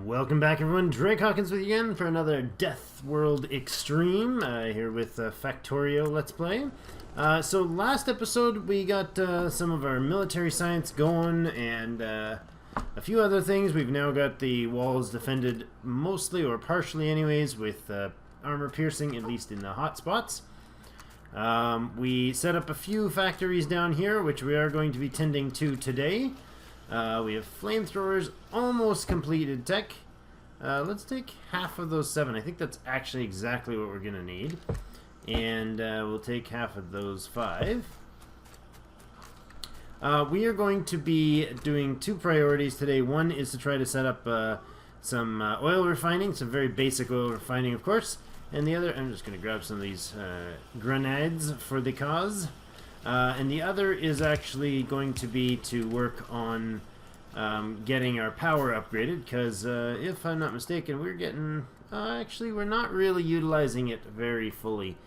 Welcome back, everyone. Drake Hawkins with you again for another Death World Extreme, here with Factorio Let's Play. So last episode we got some of our military science going and a few other things. We've now got the walls defended mostly or partially anyways with armor piercing, at least in the hot spots. We set up a few factories down here, which we are going to be tending to today. We have flamethrowers almost completed tech. Let's take half of those 7. I think that's actually exactly what we're going to need. And we'll take half of those 5. We are going to be doing 2 priorities today. One is to try to set up some oil refining, some very basic oil refining, of course. And the other, I'm just going to grab some of these grenades for the cause. And the other is actually going to be to work on getting our power upgraded, because if I'm not mistaken, we're getting... actually, we're not really utilizing it very fully.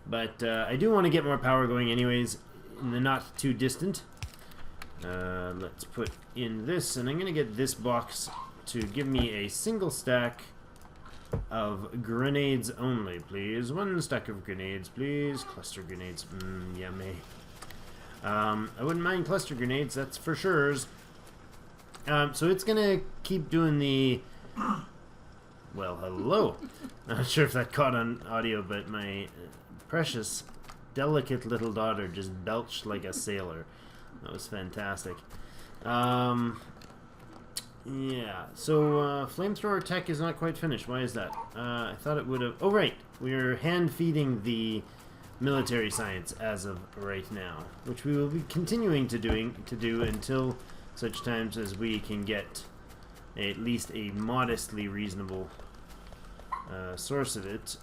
But I do want to get more power going anyways, in the not too distant. Let's put in this, and I'm going to get this box to give me a single stack of grenades only, please. 1 stack of grenades, please. Cluster grenades, yummy. I wouldn't mind cluster grenades, that's for sure. So it's gonna keep doing the... Well, hello. Not sure if that caught on audio, but my precious, delicate little daughter just belched like a sailor. That was fantastic. Yeah, so flamethrower tech is not quite finished. Why is that? I thought it would have... Oh, right. We're hand-feeding the military science as of right now, which we will be continuing to do until such times as we can get at least a modestly reasonable source of it.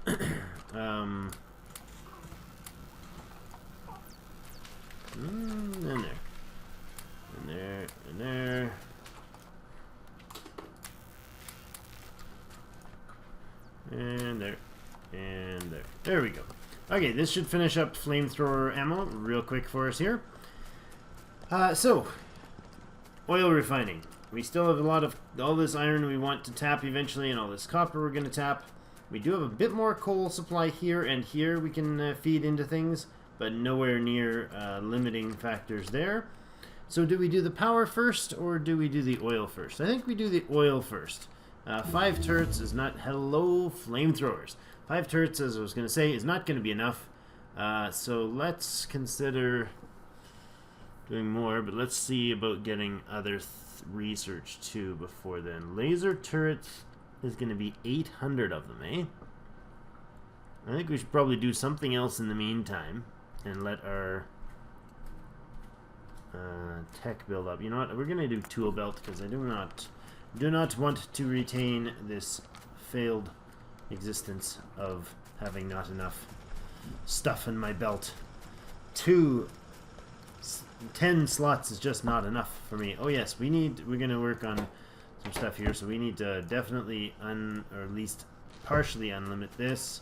And there, and there, and there. And there, and there. There we go. Okay, this should finish up flamethrower ammo real quick for us here. So, oil refining. We still have a lot of all this iron we want to tap eventually, and all this copper we're going to tap. We do have a bit more coal supply here and here we can feed into things, but nowhere near limiting factors there. So do we do the power first, or do we do the oil first? I think we do the oil first. 5 turrets is not... Hello, flamethrowers. 5 turrets, as I was going to say, is not going to be enough. So let's consider doing more, but let's see about getting other research too before then. Laser turrets is going to be 800 of them, eh? I think we should probably do something else in the meantime and let our tech build up. You know what? We're going to do tool belt, because I do not want to retain this failed existence of having not enough stuff in my belt. 10 slots is just not enough for me. Oh yes, we're gonna work on some stuff here, so we need to definitely or at least partially unlimit this.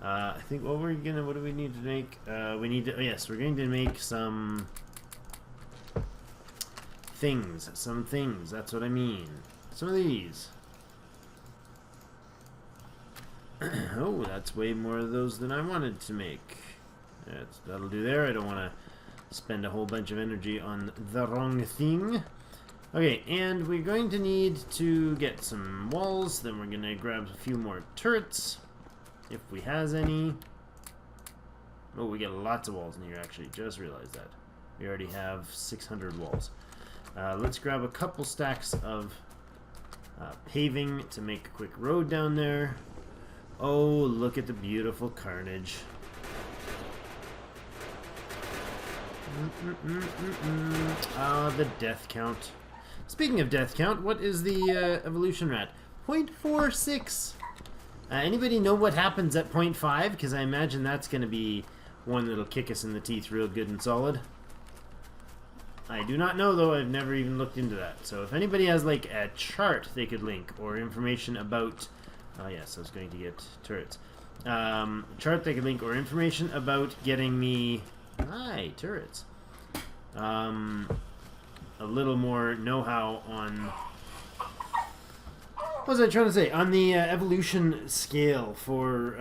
I think what do we need to make? We need to, oh yes, we're going to make some things, that's what I mean. Some of these. Oh, that's way more of those than I wanted to make. That'll do there. I don't want to spend a whole bunch of energy on the wrong thing. Okay, and we're going to need to get some walls. Then we're going to grab a few more turrets, if we has any. Oh, we get lots of walls in here, actually. Just realized that. We already have 600 walls. Let's grab a couple stacks of paving to make a quick road down there. Oh, look at the beautiful carnage. Ah, the death count. Speaking of death count, what is the evolution rat? 0.46. Anybody know what happens at 0.5? Because I imagine that's going to be one that'll kick us in the teeth real good and solid. I do not know, though. I've never even looked into that. So if anybody has like a chart they could link or information about... Oh yes, I was going to get turrets. Chart they could link or information about getting me... Hi, turrets. A little more know-how on... What was I trying to say? On the evolution scale for,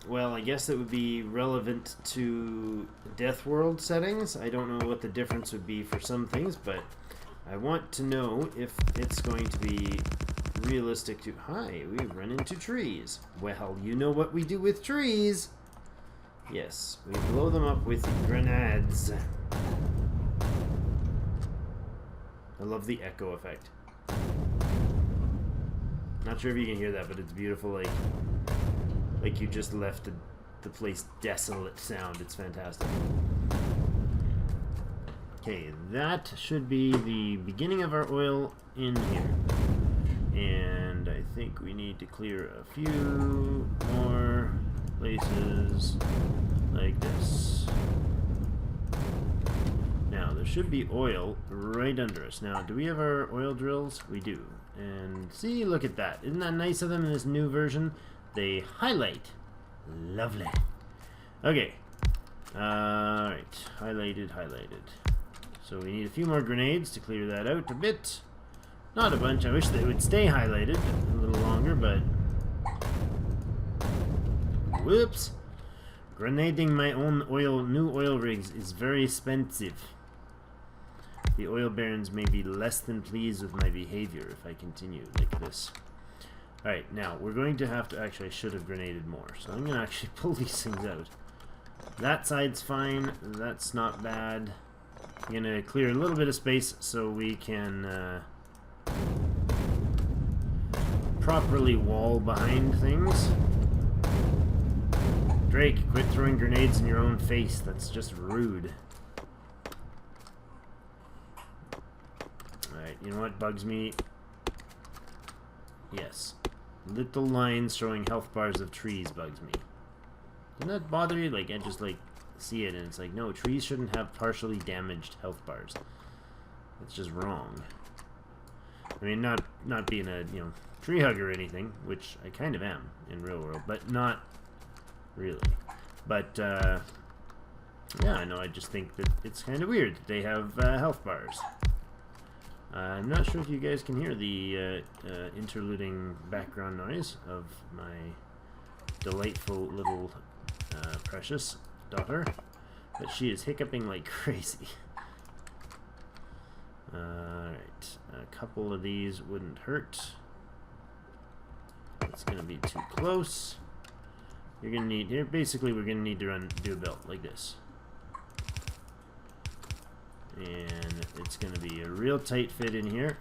well, I guess it would be relevant to Death World settings. I don't know what the difference would be for some things, but I want to know if it's going to be realistic to... Hi, we've run into trees. Well, you know what we do with trees. Yes, we blow them up with grenades. I love the echo effect. Not sure if you can hear that, but it's beautiful, like you just left the place desolate sound. It's fantastic. Okay, that should be the beginning of our oil in here. And I think we need to clear a few more places like this. Now, there should be oil right under us. Now, do we have our oil drills? We do. And see, look at that. Isn't that nice of them in this new version? They highlight. Lovely. Okay. Alright. Highlighted. So we need a few more grenades to clear that out a bit. Not a bunch. I wish they would stay highlighted a little longer, but... Whoops. Grenading my own new oil rigs is very expensive. The oil barons may be less than pleased with my behavior if I continue like this. Alright, now, we're going to have to... Actually, I should have grenaded more. So I'm going to actually pull these things out. That side's fine. That's not bad. I'm going to clear a little bit of space so we can properly wall behind things. Drake, quit throwing grenades in your own face. That's just rude. Alright, you know what bugs me? Yes. Little lines showing health bars of trees bugs me. Doesn't that bother you? Like, I just, like, see it and it's like, no, trees shouldn't have partially damaged health bars. It's just wrong. I mean, not being a, you know, tree hugger or anything, which I kind of am in real world, but not really. But, yeah, I know, I just think that it's kind of weird that they have health bars. I'm not sure if you guys can hear the interluding background noise of my delightful little precious daughter, but she is hiccuping like crazy. Alright, a couple of these wouldn't hurt. It's going to be too close. You're going to need, here basically we're going to need to do a belt like this. And it's going to be a real tight fit in here.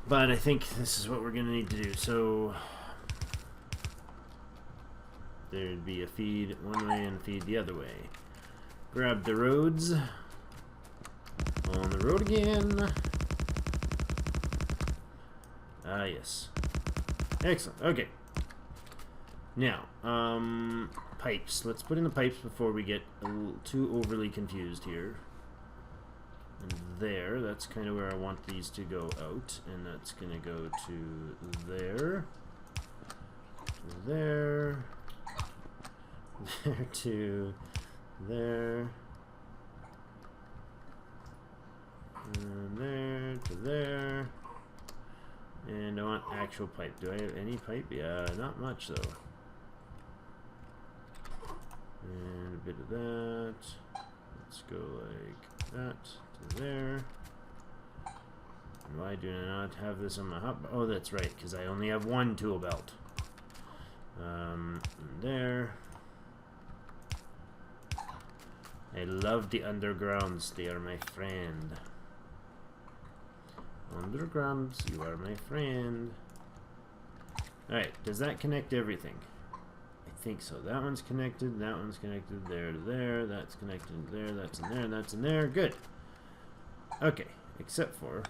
But I think this is what we're going to need to do. So there'd be a feed one way and a feed the other way. Grab the roads. On the road again. Ah, yes. Excellent. Okay. Now, pipes. Let's put in the pipes before we get a little too overly confused here. And there, that's kind of where I want these to go out. And that's going to go to there. To there. There to there. And there to there. And I want actual pipe. Do I have any pipe? Yeah, not much though. And a bit of that. Let's go like that to there. And why do I not have this on my hot? Oh, that's right, because I only have one tool belt. There. I love the undergrounds. They are my friend. Undergrounds, you are my friend. Alright, does that connect everything? I think so. That one's connected, that one's connected, there to there, that's connected there, that's in there, that's in there. Good. Okay, except for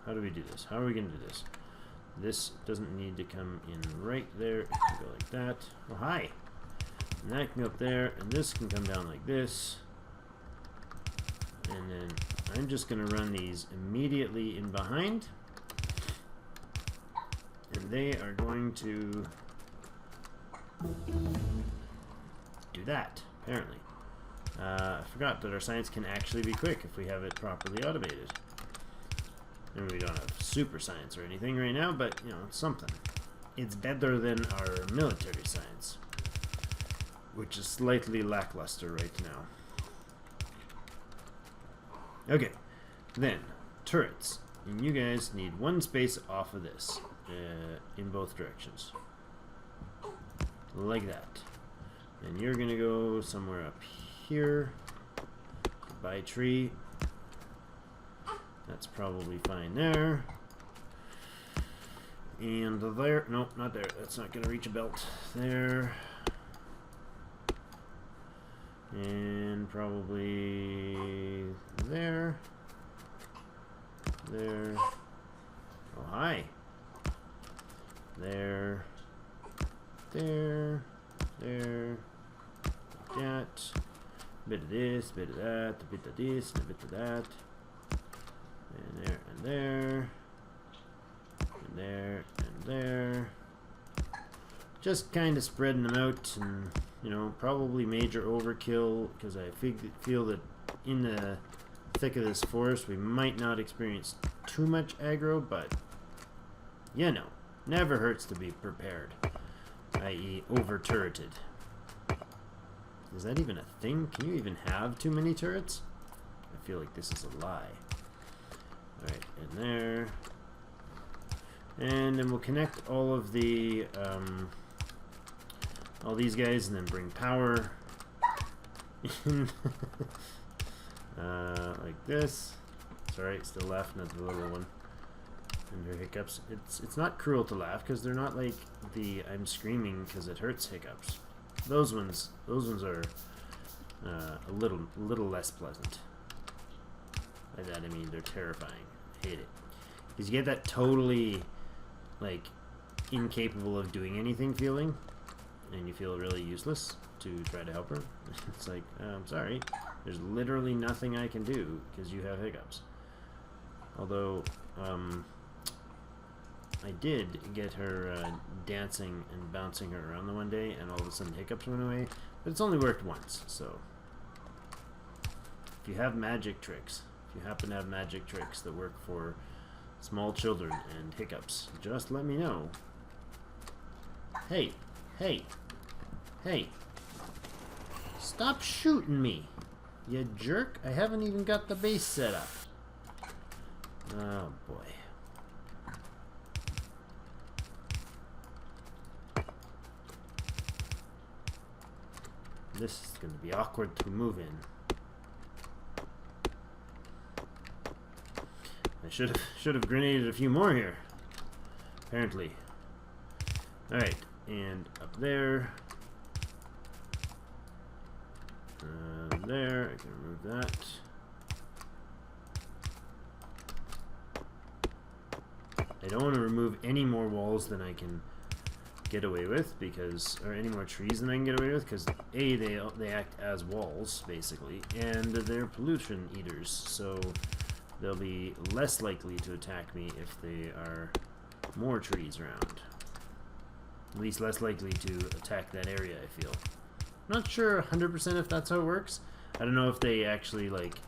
How do we do this? How are we going to do this? This doesn't need to come in right there. It can go like that. Oh, hi. And that can go up there, and this can come down like this. And then I'm just going to run these immediately in behind. And they are going to do that, apparently. I forgot that our science can actually be quick if we have it properly automated. And we don't have super science or anything right now, but, you know, it's something. It's better than our military science, which is slightly lackluster right now. Okay, then, turrets. And you guys need one space off of this, in both directions. Like that. And you're gonna go somewhere up here. By tree. That's probably fine there. And there. Nope, not there. That's not going to reach a belt. There. And probably there. There. Oh, hi. There. There. There. Like that. A bit of this, a bit of that, a bit of this, and a bit of that. And there, and there, and there, and there. Just kind of spreading them out, and, you know, probably major overkill, because I feel that in the thick of this forest we might not experience too much aggro, but, you know, never hurts to be prepared, i.e. over-turreted. Is that even a thing? Can you even have too many turrets? I feel like this is a lie. Alright, in there. And then we'll connect all of the, all these guys, and then bring power in. Like this. Sorry, still laughing at the little one. And her hiccups. It's not cruel to laugh, because they're not like the I'm screaming because it hurts hiccups. Those ones are a little less pleasant. By that I mean they're terrifying. I hate it. Because you get that totally, like, incapable of doing anything feeling, and you feel really useless to try to help her. It's like, I'm sorry, there's literally nothing I can do because you have hiccups. Although, I did get her dancing and bouncing her around the one day, and all of a sudden hiccups went away, but it's only worked once, so if you have magic tricks, if you happen to have magic tricks that work for small children and hiccups, just let me know. Hey, hey, hey, stop shooting me, you jerk. I haven't even got the base set up. Oh boy. This is going to be awkward to move in. I should have grenaded a few more here. Apparently. Alright, and up there. There, I can remove that. I don't want to remove any more walls than I can get away with, because, or any more trees than I can get away with, because A, they act as walls basically, and they're pollution eaters, so they'll be less likely to attack me if they are more trees around. At least less likely to attack that area, I feel. I'm not sure 100% if that's how it works. I don't know if they actually, like,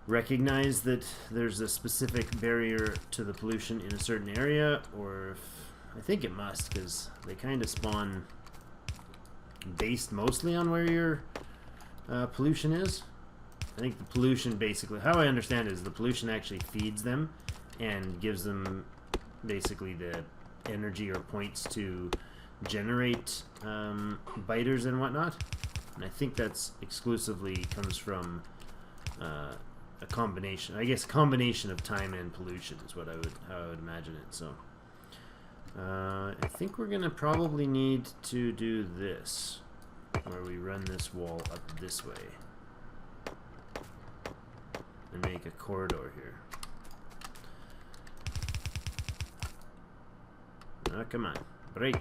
recognize that there's a specific barrier to the pollution in a certain area, or if I think it must, because they kind of spawn based mostly on where your pollution is. I think the pollution basically, how I understand it, is the pollution actually feeds them and gives them basically the energy or points to generate biters and whatnot. And I think that's exclusively comes from a combination, I guess, combination of time and pollution is what how I would imagine it. So I think we're gonna probably need to do this, where we run this wall up this way and make a corridor here. Oh, come on. Break.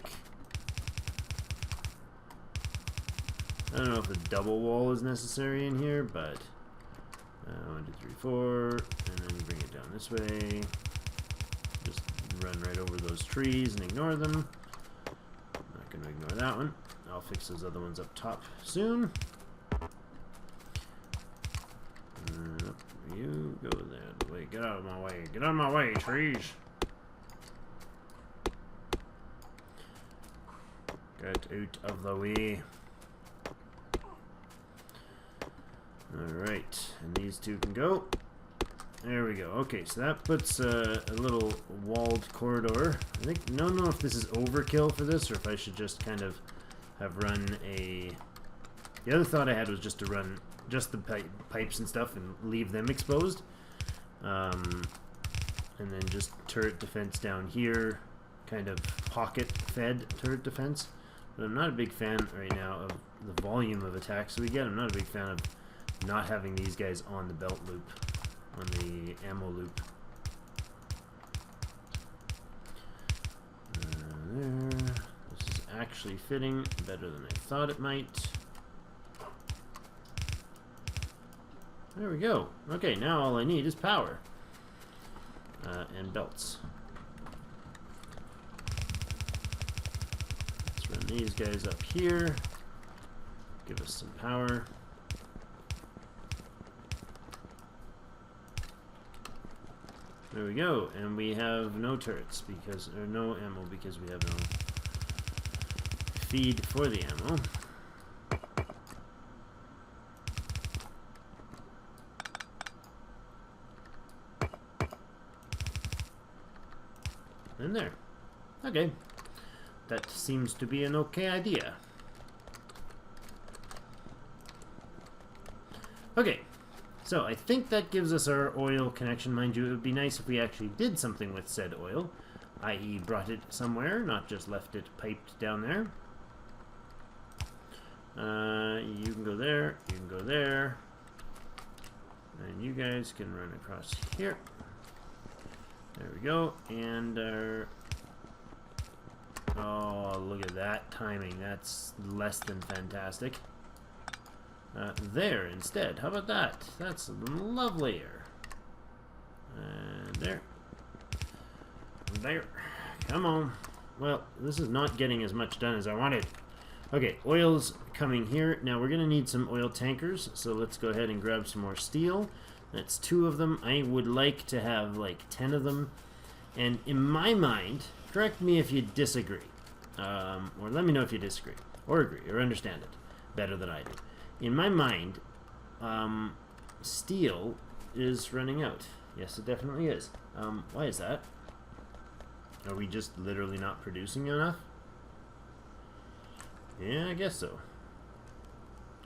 I don't know if a double wall is necessary in here, but 1, 2, 3, 4, and then bring it down this way. Just run right over those trees and ignore them. Not going to ignore that one. I'll fix those other ones up top soon. You go there. Wait, get out of my way. Get out of my way, trees. Get out of the way. Alright, and these two can go. There we go. Okay, so that puts a little walled corridor. I don't know if this is overkill for this, or if I should just kind of have run a... The other thought I had was just to run just the pipes and stuff and leave them exposed. And then just turret defense down here, kind of pocket-fed turret defense. But I'm not a big fan right now of the volume of attacks we get. I'm not a big fan of not having these guys on the belt loop, on the ammo loop. There. This is actually fitting better than I thought it might. There we go. Okay, now all I need is power. And belts. Let's run these guys up here. Give us some power. There we go, and we have no turrets because, or no ammo because we have no feed for the ammo. And there. Okay. That seems to be an okay idea. Okay. So I think that gives us our oil connection. Mind you, it would be nice if we actually did something with said oil, i.e. brought it somewhere, not just left it piped down there. You can go there, you can go there, and you guys can run across here. There we go, and oh, look at that timing. That's less than fantastic. There instead. How about that? That's lovelier. And there. There. Come on. Well, this is not getting as much done as I wanted. Okay, oil's coming here. Now we're going to need some oil tankers, so let's go ahead and grab some more steel. That's 2 of them. I would like to have like 10 of them. And in my mind, correct me if you disagree, or let me know if you disagree, or agree, or understand it better than I do. In my mind, steel is running out. Yes, it definitely is. Why is that? Are we just literally not producing enough? Yeah, I guess so.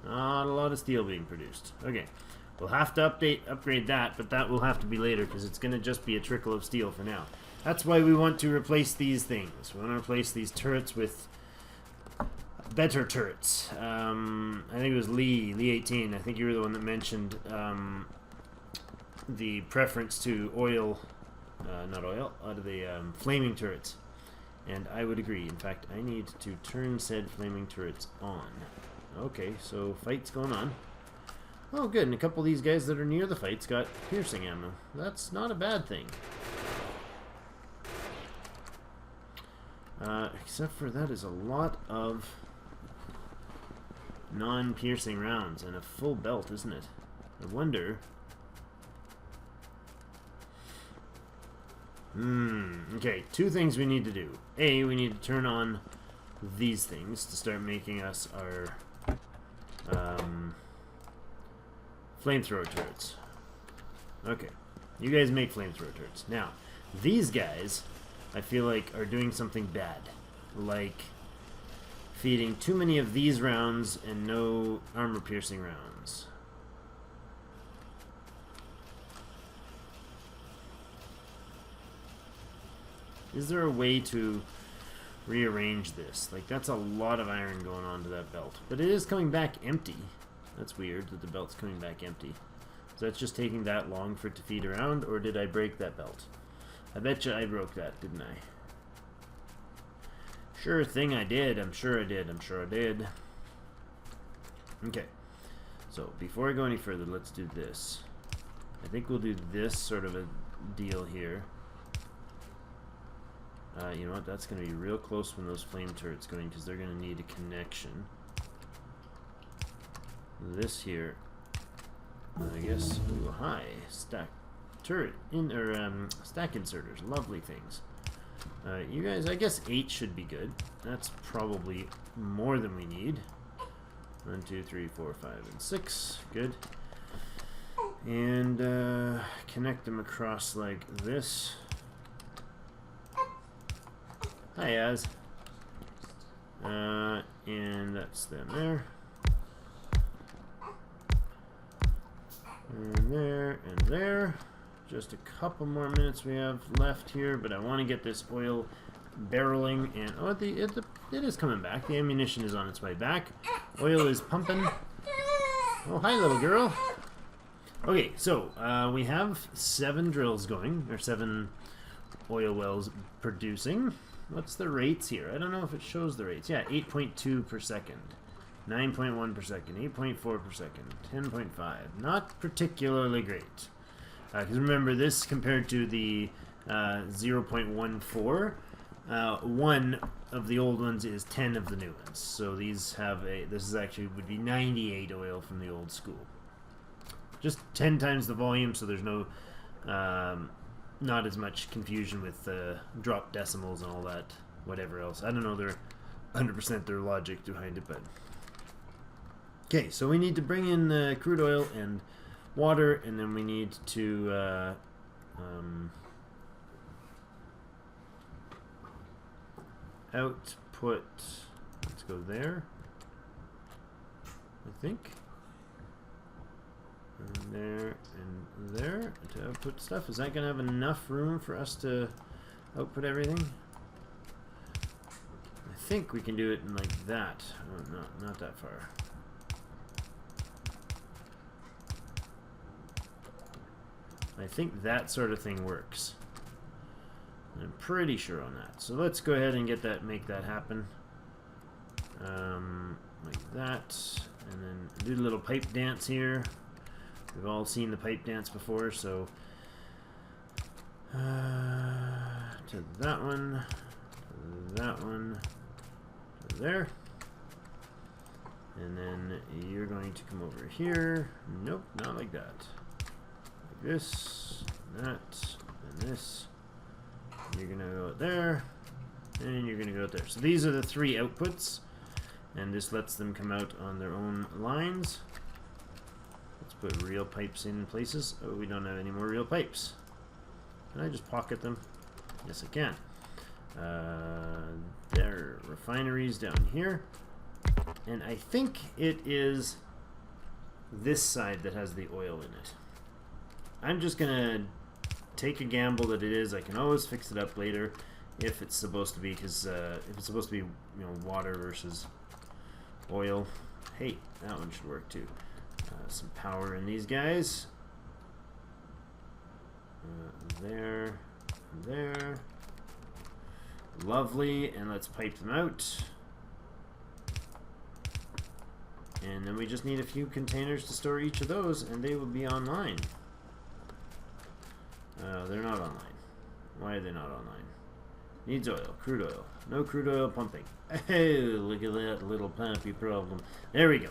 Not a lot of steel being produced. Okay, we'll have to upgrade that, but that will have to be later because it's going to just be a trickle of steel for now. That's why we want to replace these things. We want to replace these turrets with better turrets. I think it was Lee 18. I think you were the one that mentioned the preference to oil, not oil, out of the flaming turrets. And I would agree. In fact, I need to turn said flaming turrets on. Okay, so fight's going on. Oh, good. And a couple of these guys that are near the fights got piercing ammo. That's not a bad thing. Except for that is a lot of non-piercing rounds and a full belt, isn't it? I wonder. Okay, 2 things we need to do. A, we need to turn on these things to start making us our flamethrower turrets. Okay, you guys make flamethrower turrets. Now, these guys, I feel like, are doing something bad. Like feeding too many of these rounds and no armor-piercing rounds. Is there a way to rearrange this? Like, that's a lot of iron going on to that belt. But it is coming back empty. That's weird that the belt's coming back empty. So that's just taking that long for it to feed around, or did I break that belt? I bet you I broke that, didn't I? Sure thing I did. I'm sure I did. I'm sure I did. Okay. So before I go any further, let's do this. I think we'll do this sort of a deal here. You know what? That's going to be real close when those flame turrets go in because they're going to need a connection. This here, I guess. Ooh, hi, stack turret stack inserters, lovely things. You guys, I guess 8 should be good. That's probably more than we need. 1, 2, 3, 4, 5, and 6. Good. And connect them across like this. Hi, Az. And that's them there. And there, and there. Just a couple more minutes we have left here, but I want to get this oil barreling. And oh, it is coming back. The ammunition is on its way back. Oil is pumping. Oh, hi, little girl. Okay, so we have 7 drills going, or 7 oil wells producing. What's the rates here? I don't know if it shows the rates. Yeah, 8.2 per second. 9.1 per second, 8.4 per second, 10.5. Not particularly great. Because remember, this compared to the 0.14, one of the old ones is 10 of the new ones. So these have this is actually would be 98 oil from the old school. Just 10 times the volume, so there's no, not as much confusion with drop decimals and all that, whatever else. I don't know their 100% their logic behind it, but... Okay, so we need to bring in crude oil and water, and then we need to output, let's go there, I think, and there and there to output stuff. Is that going to have enough room for us to output everything? I think we can do it in like that. Oh, no, not that far. I think that sort of thing works. I'm pretty sure on that. So let's go ahead and get that, make that happen. Like that. And then do a little pipe dance here. We've all seen the pipe dance before, so to that one, to that one, to there. And then you're going to come over here. Nope, not like that. This, that, and this. And you're gonna go out there, and you're gonna go out there. So these are the 3 outputs, and this lets them come out on their own lines. Let's put real pipes in places. Oh, we don't have any more real pipes. Can I just pocket them? Yes, I can. There are refineries down here, and I think it is this side that has the oil in it. I'm just gonna take a gamble that it is. I can always fix it up later if it's supposed to be, because if it's supposed to be, you know, water versus oil. Hey, that one should work too. Some power in these guys. There, there. Lovely, and let's pipe them out. And then we just need a few containers to store each of those, and they will be online. They're not online. Why are they not online? Needs oil. Crude oil. No crude oil pumping. Hey, look at that little pumpy problem. There we go.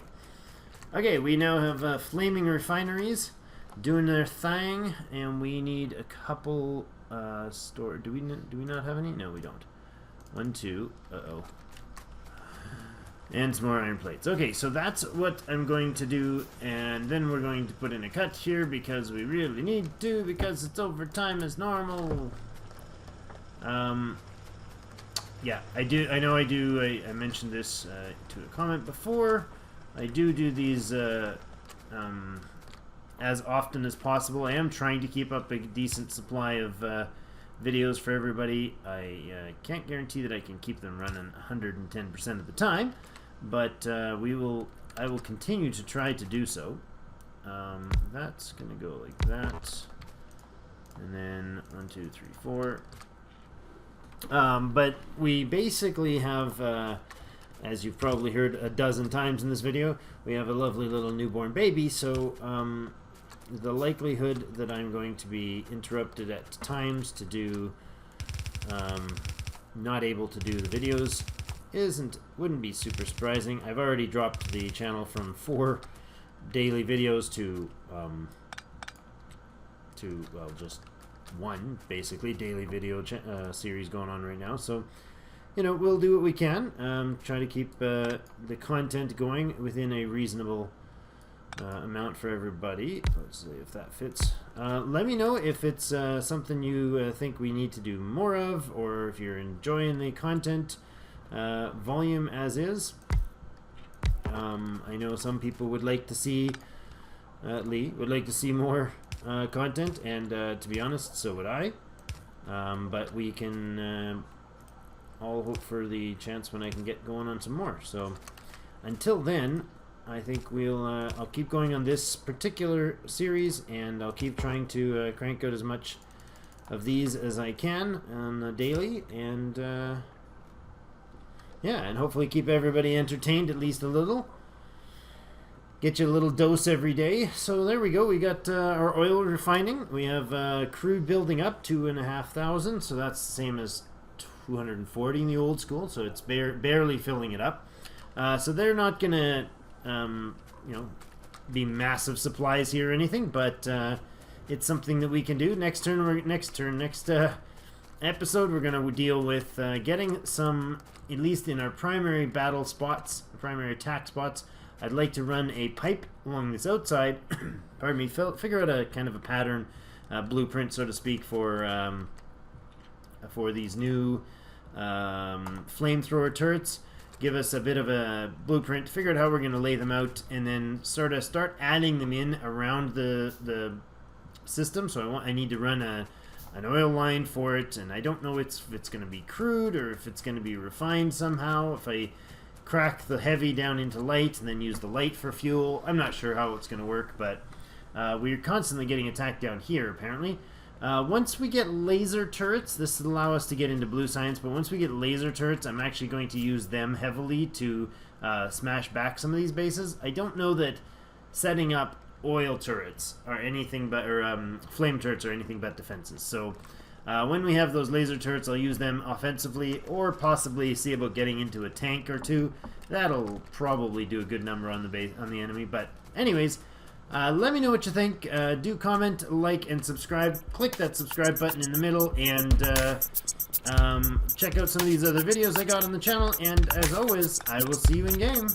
Okay, we now have flaming refineries doing their thing, and we need a couple store. Do we not have any? No, we don't. 1, 2. Uh-oh. And some more iron plates. Okay, so that's what I'm going to do, and then we're going to put in a cut here because we really need to, because it's overtime as normal. Yeah, I do. I know I do. I mentioned this to a comment before. I do these as often as possible. I am trying to keep up a decent supply of videos for everybody. I can't guarantee that I can keep them running 110% of the time. But I will continue to try to do so. That's gonna go like that, and then 1, 2, 3, 4. But we basically have, as you've probably heard a dozen times in this video, we have a lovely little newborn baby, so the likelihood that I'm going to be interrupted at times to do, not able to do the videos wouldn't be super surprising. I've already dropped the channel from 4 daily videos to well, just 1 basically daily video series going on right now. So, you know, we'll do what we can. Try to keep the content going within a reasonable amount for everybody. Let's see if that fits. Let me know if it's something you think we need to do more of, or if you're enjoying the content volume as is. I know some people would like to see, Lee would like to see more content, and to be honest, so would I. But we can all hope for the chance when I can get going on some more. So until then, I think I'll keep going on this particular series, and I'll keep trying to crank out as much of these as I can on the daily, and yeah, and hopefully keep everybody entertained at least a little. Get you a little dose every day. So there we go. We got our oil refining. We have crude building up 2,500, so that's the same as 240 in the old school, so it's barely filling it up. So they're not gonna you know, be massive supplies here or anything, but it's something that we can do. Next episode, we're gonna deal with getting some, at least in our primary battle spots, primary attack spots. I'd like to run a pipe along this outside, pardon me, figure out a kind of a pattern, blueprint, so to speak, for these new flamethrower turrets. Give us a bit of a blueprint, figure out how we're going to lay them out, and then sort of start adding them in around the system. So I need to run an oil line for it, and I don't know if it's going to be crude or if it's going to be refined somehow. If I crack the heavy down into light and then use the light for fuel, I'm not sure how it's going to work, but we're constantly getting attacked down here apparently. Once we get laser turrets, this will allow us to get into blue science, but once we get laser turrets, I'm actually going to use them heavily to smash back some of these bases. I don't know that setting up oil turrets or anything but, or flame turrets or anything but defenses. So when we have those laser turrets, I'll use them offensively, or possibly see about getting into a tank or two. That'll probably do a good number on the base, on the enemy. But anyways, let me know what you think. Do comment, like, and subscribe. Click that subscribe button in the middle, and check out some of these other videos I got on the channel. And as always, I will see you in game.